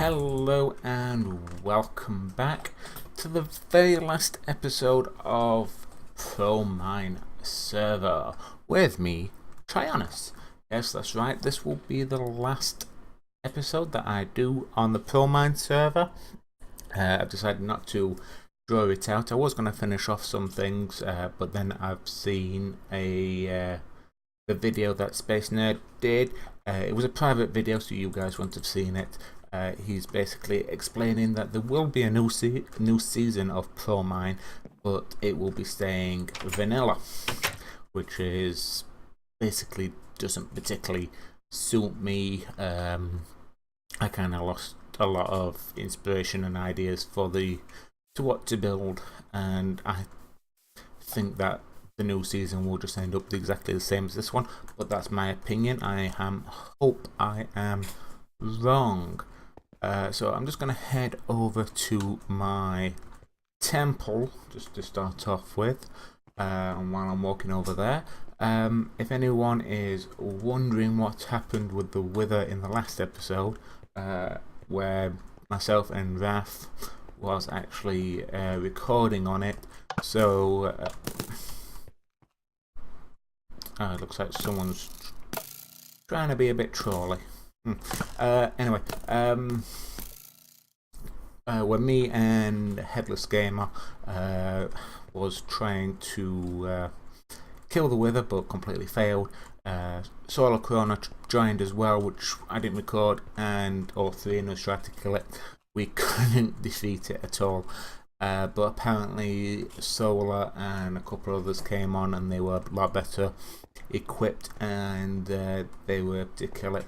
Hello and welcome back to the very last episode of Promine server with me, Tryonus. Yes, that's right, this will be the last episode that I do on the Promine server. I've decided not to draw it out. I was going to finish off some things, but then I've seen the video that Space Nerd did. It was a private video, so you guys wouldn't have seen it. He's basically explaining that there will be a new season of Promine, but it will be staying vanilla, which is basically doesn't particularly suit me. I kind of lost a lot of inspiration and ideas for what to build, and I think that the new season will just end up exactly the same as this one, but that's my opinion. I hope I am wrong. So I'm just going to head over to my temple just to start off with, and while I'm walking over there, if anyone is wondering what happened with the Wither in the last episode, where myself and Raph was actually recording on it, so it looks like someone's trying to be a bit trolly. Anyway, when me and Headless Gamer was trying to kill the Wither but completely failed, Solar Corona joined as well, which I didn't record, and all three of us tried to kill it. We couldn't defeat it at all, but apparently Solar and a couple of others came on and they were a lot better equipped, and they were able to kill it.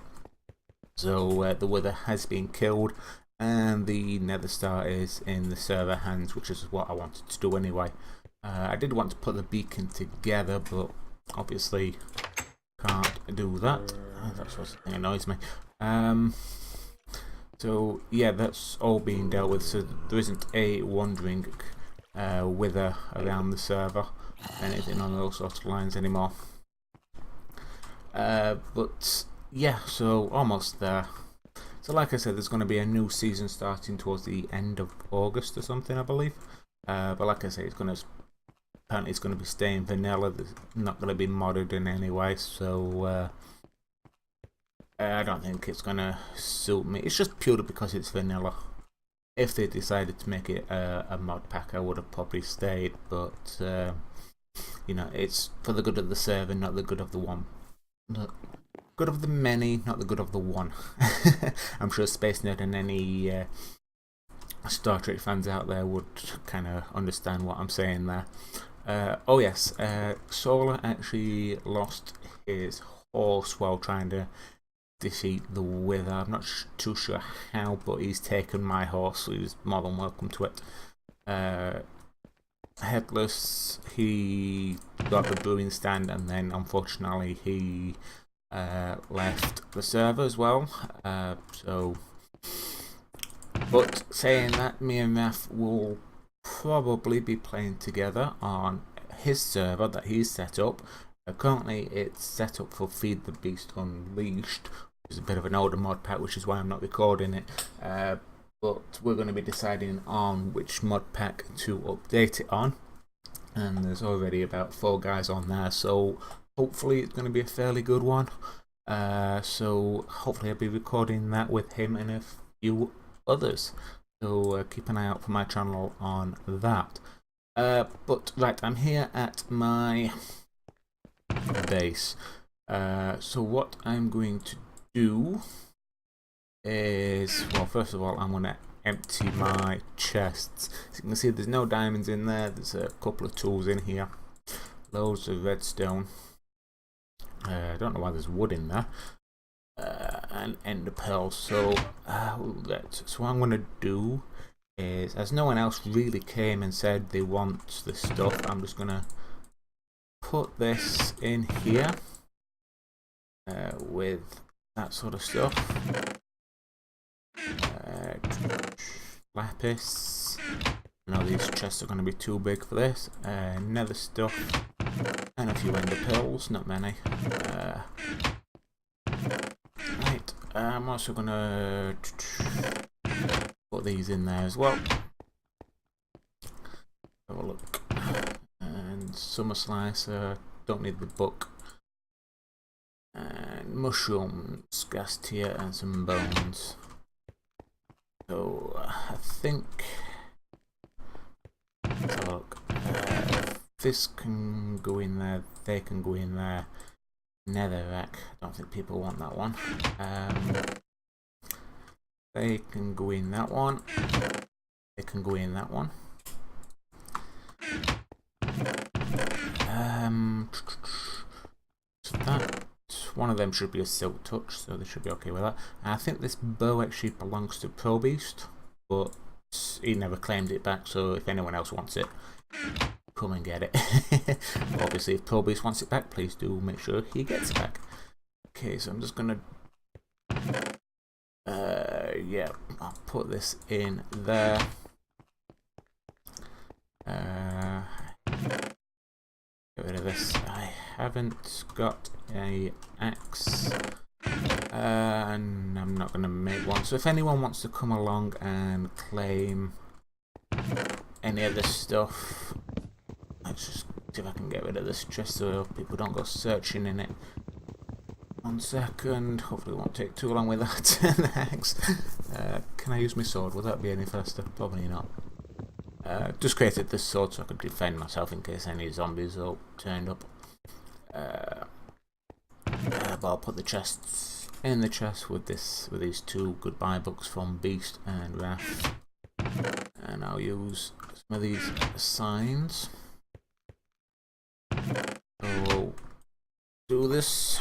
So the Wither has been killed, and the Nether Star is in the server hands, which is what I wanted to do anyway. I did want to put the beacon together, but obviously can't do that. That's what annoys me. So yeah, that's all being dealt with, so there isn't a wandering Wither around the server, anything on those sorts of lines anymore. But yeah, so almost there. So like I said, there's going to be a new season starting towards the end of August or something, I believe. But like I say, apparently it's going to be staying vanilla. It's not going to be modded in any way, so I don't think it's going to suit me. It's just purely because it's vanilla. If they decided to make it a mod pack, I would have probably stayed, but you know, it's for the good of the server, not the good of the one. Good of the many, not the good of the one. I'm sure Space Nerd and any Star Trek fans out there would kind of understand what I'm saying there. Oh yes, Solar actually lost his horse while trying to defeat the Wither. I'm not too sure how, but he's taken my horse, so he's more than welcome to it. Headless, he got the brewing stand, and then unfortunately he left the server as well. But saying that, me and Raph will probably be playing together on his server that he's set up. Currently it's set up for Feed the Beast Unleashed, which is a bit of an older mod pack, which is why I'm not recording it. But we're going to be deciding on which mod pack to update it on, and there's already about 4 guys on there, so hopefully it's going to be a fairly good one. So hopefully I'll be recording that with him and a few others, so keep an eye out for my channel on that. But right, I'm here at my base. So what I'm going to do is, well, first of all, I'm going to empty my chests. As you can see, there's no diamonds in there. There's a couple of tools in here, loads of redstone. I don't know why there's wood in there, and ender pearls. So what I'm going to do is, as no one else really came and said they want the stuff, I'm just going to put this in here with that sort of stuff. Lapis. No, these chests are going to be too big for this. Nether stuff. And a few ender pearls, not many. Right, I'm also gonna these in there as well. Have a look. And summer slicer, don't need the book. And mushrooms, gas tier, and some bones. So I think, let's have a look. This can go in there, they can go in there. Netherrack, I don't think people want that one. They can go in that one. They can go in that one. So that one of them should be a silk touch, so they should be okay with that. And I think this bow actually belongs to Pro Beast, but he never claimed it back. So if anyone else wants it, come and get it. Obviously, if Pro Beast wants it back, please do make sure he gets it back. Okay, so I'm just gonna, yeah, I'll put this in there. Get rid of this. I haven't got a axe, and I'm not going to make one. So if anyone wants to come along and claim any of this stuff, let's just see if I can get rid of this chest so people don't go searching in it. 1 second. Hopefully it won't take too long with that. The axe. Can I use my sword? Will that be any faster? Probably not. Just created this sword so I could defend myself in case any zombies all turned up. But I'll put the chests in the chest with these 2 goodbye books from Beast and Wrath, and I'll use some of these signs. So we'll do this.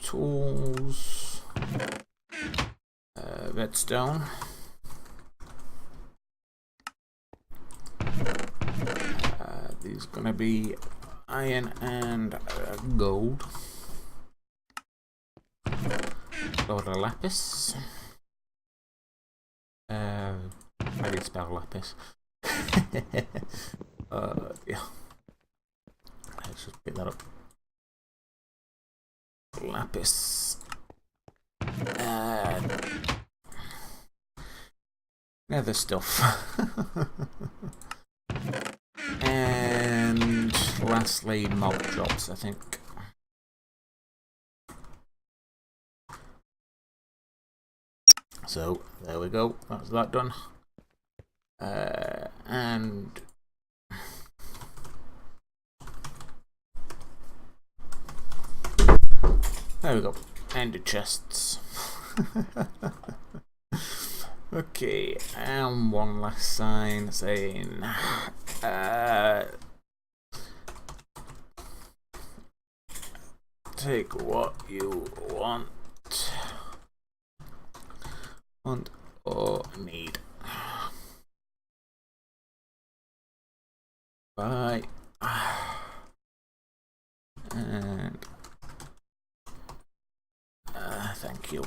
Tools. Redstone. These are gonna be iron and gold. Load of lapis. I did spell lapis. Yeah. Let's just pick that up. Lapis. Nether stuff. And lastly, mob drops, I think. So there we go, that's that done. And there we go, ender chests. Okay, and one last sign saying take what you want or need. Bye. And thank you.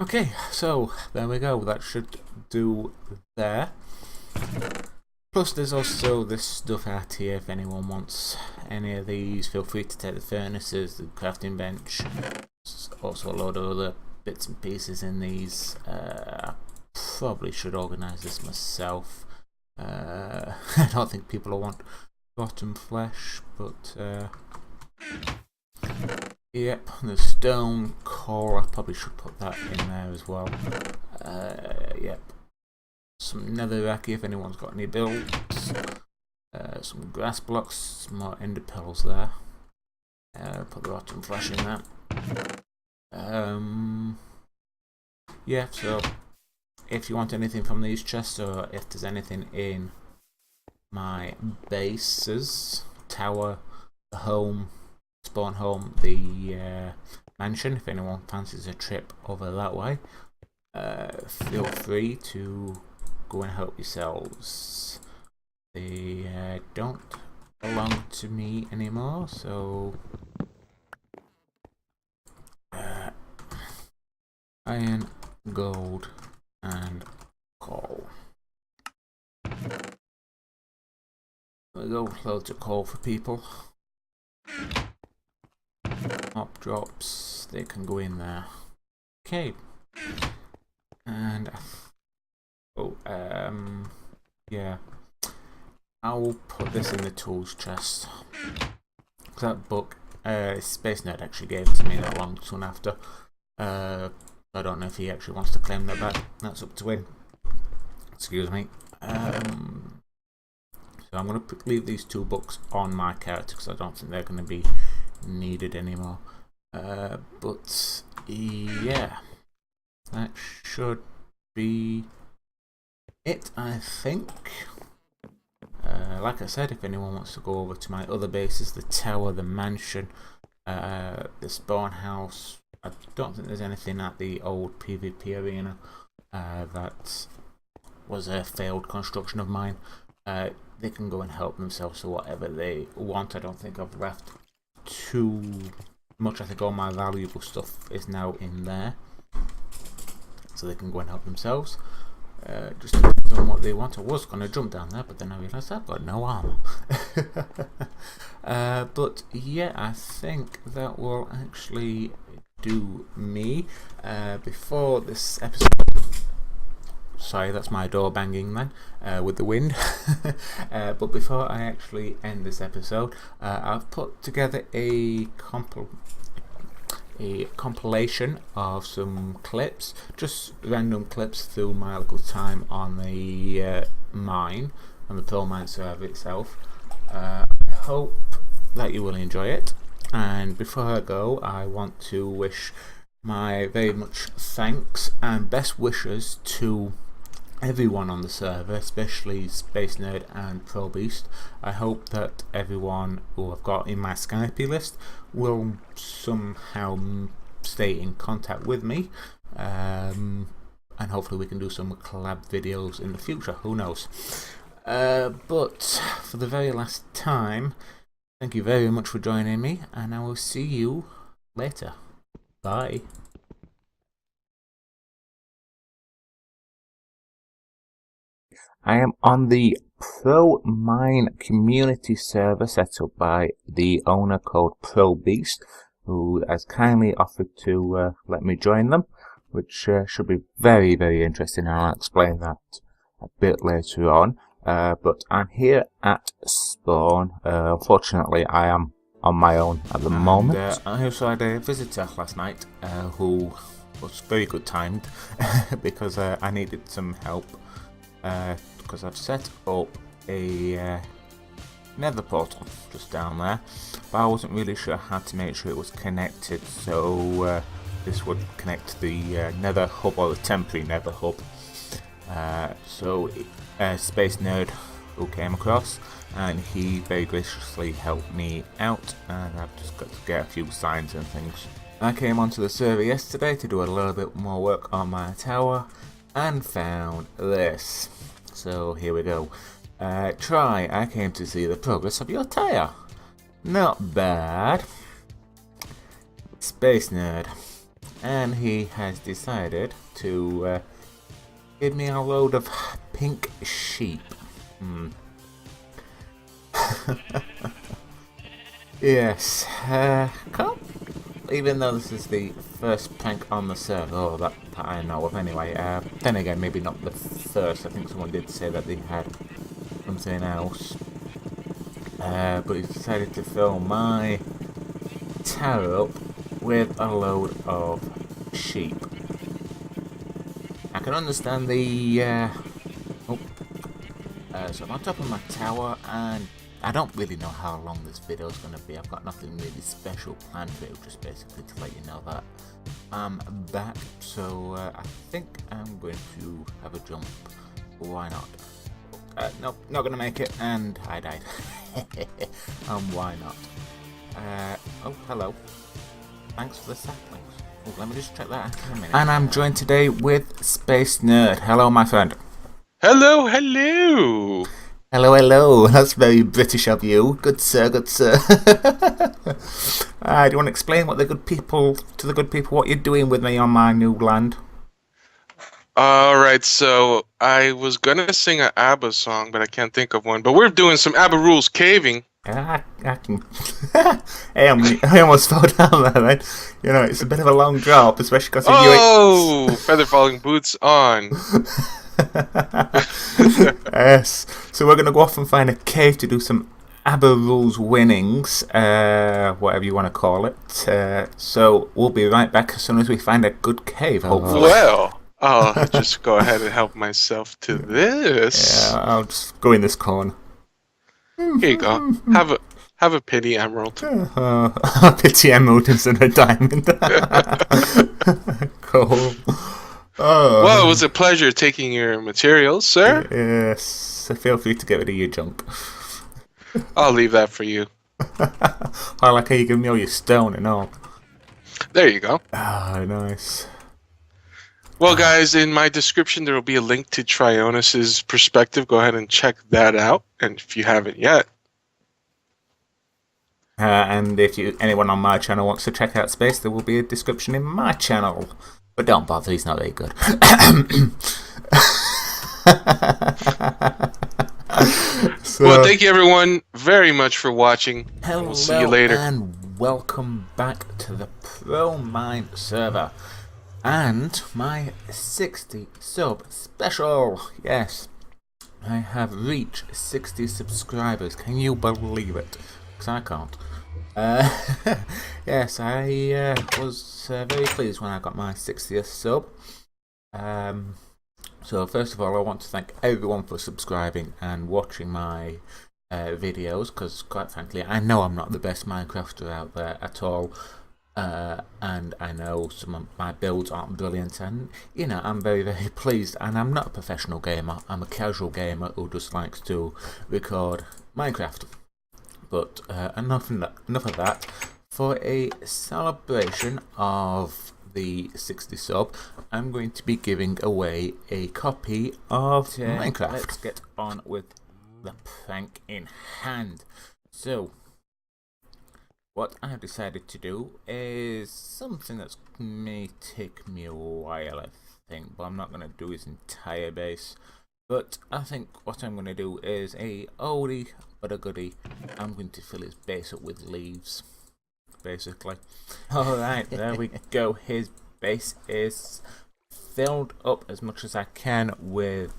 Okay, so there we go, that should do there. Plus there's also this stuff out here if anyone wants any of these. Feel free to take the furnaces, the crafting bench. There's also a load of other bits and pieces in these. I probably should organise this myself. I don't think people will want rotten flesh, but yep, the stone core, I probably should put that in there as well. Yep. Some netherrack if anyone's got any builds. Some grass blocks, some more ender pearls there. Put the rotten flesh in that. Yeah, so if you want anything from these chests, or if there's anything in my bases, tower, the home, spawn home, the mansion, if anyone fancies a trip over that way, feel free to go and help yourselves. They don't belong to me anymore, so iron, gold and coal. There we go, loads of coal for people. Op drops, they can go in there. Okay. And yeah, I will put this in the tools chest. That book, Space Nerd actually gave it to me not long soon after. I don't know if he actually wants to claim that back. That's up to him. Excuse me. So I'm going to leave these 2 books on my character because I don't think they're going to be needed anymore. But yeah, that should be it, I think. Like I said, if anyone wants to go over to my other bases, the tower, the mansion, the spawn house, I don't think there's anything at the old PvP arena that was a failed construction of mine. They can go and help themselves to whatever they want. I don't think I've left too much. I think all my valuable stuff is now in there, so they can go and help themselves. Just depends on what they want. I was going to jump down there, but then I realised I've got no armour. But yeah, I think that will actually do me. Before this episode... Sorry, that's my door banging then, with the wind. But before I actually end this episode, I've put together a compilation of some clips, just random clips through my local time on the mine, on the Promine server itself. I hope that you will enjoy it, and before I go, I want to wish my very much thanks and best wishes to everyone on the server, especially Space Nerd and Pro Beast. I hope that everyone who I've got in my Skype list will somehow stay in contact with me, and hopefully we can do some collab videos in the future, who knows. But for the very last time, thank you very much for joining me, and I will see you later. Bye. I am on the Promine community server set up by the owner called Pro Beast, who has kindly offered to let me join them, which should be very, very interesting. I'll explain that a bit later on. But I'm here at spawn. Unfortunately, I am on my own at the moment. I also had a visitor last night who was very good timed because I needed some help. Because I've set up a nether portal just down there, but I wasn't really sure how to make sure it was connected, so this would connect to the nether hub, or the temporary nether hub. So Space Nerd who came across, and he very graciously helped me out, and I've just got to get a few signs and things. I came onto the server yesterday to do a little bit more work on my tower and found this. So here we go. Try, I came to see the progress of your tire. Not bad. Space Nerd. And he has decided to give me a load of pink sheep. Yes. Even though this is the first prank on the server, that I know of anyway. Then again, maybe not the first. I think someone did say that they had something else. But he decided to fill my tower up with a load of sheep. I can understand the... so I'm on top of my tower, and I don't really know how long this video is going to be. I've got nothing really special planned for it, just basically to let you know that I'm back. So I think I'm going to have a jump. Why not? Nope, not going to make it, and I died. Why not? Oh, hello. Thanks for the saplings. Oh, let me just check that out in a minute. And I'm joined today with Space Nerd. Hello, my friend. Hello, hello. Hello, hello. That's very British of you. Good sir, good sir. Do you want to explain what to the good people what you're doing with me on my new land? All right, so I was gonna sing an ABBA song, but I can't think of one. But we're doing some ABBA rules caving. I can. I almost fell down there, man. You know, it's a bit of a long drop, especially because of you. Oh, feather falling boots on. Yes. So we're gonna go off and find a cave to do some ABBA rules winnings, whatever you want to call it. So we'll be right back as soon as we find a good cave, hopefully. Well, I'll just go ahead and help myself to this. Yeah, I'll just go in this corner. Here you go. Have a pity emerald. Pity emerald instead of a diamond. Cool. Oh. Well, it was a pleasure taking your materials, sir. Yes. So feel free to get rid of your junk. I'll leave that for you. I like how you give me all your stone and all. There you go. Ah, nice. Well, guys, in my description there will be a link to Tryonus's perspective. Go ahead and check that out, and if you haven't yet. And if anyone on my channel wants to check out Space, there will be a description in my channel. But don't bother, he's not very good. Well, thank you everyone very much for watching. Hello, we'll see you later. And welcome back to the Promine server. And my 60 sub special. Yes, I have reached 60 subscribers. Can you believe it? Because I can't. Yes, I was very pleased when I got my 60th sub. So first of all, I want to thank everyone for subscribing and watching my videos, because quite frankly, I know I'm not the best Minecrafter out there at all. And I know some of my builds aren't brilliant, and you know, I'm very pleased. And I'm not a professional gamer, I'm a casual gamer who just likes to record Minecraft. But enough of that. For a celebration of the 60 sub, I'm going to be giving away a copy of Minecraft. Let's get on with the prank in hand. So what I have decided to do is something that may take me a while, I think, but I'm not going to do his entire base. But I think what I'm going to do is a oldie but a goodie. I'm going to fill his base up with leaves, basically. Alright, there we go. His base is filled up as much as I can with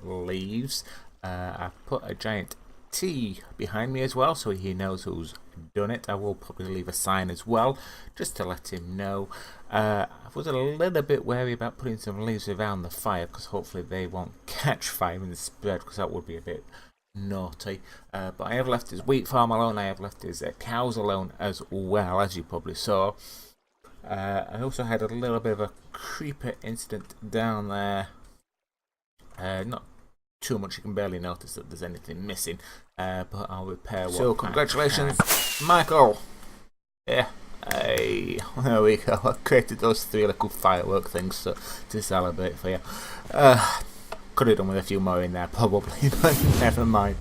leaves. I've put a giant T behind me as well, so he knows who's done it. I will probably leave a sign as well, just to let him know. I was a little bit wary about putting some leaves around the fire, because hopefully they won't catch fire in the spread, because that would be a bit naughty. But I have left his wheat farm alone. I have left his cows alone as well, as you probably saw. I also had a little bit of a creeper incident down there. Not too much, you can barely notice that there's anything missing, but I'll repair what. So congratulations, Michael. Yeah, hey, there we go. I created those 3 little firework things to celebrate for you. Could have done with a few more in there probably, but never mind.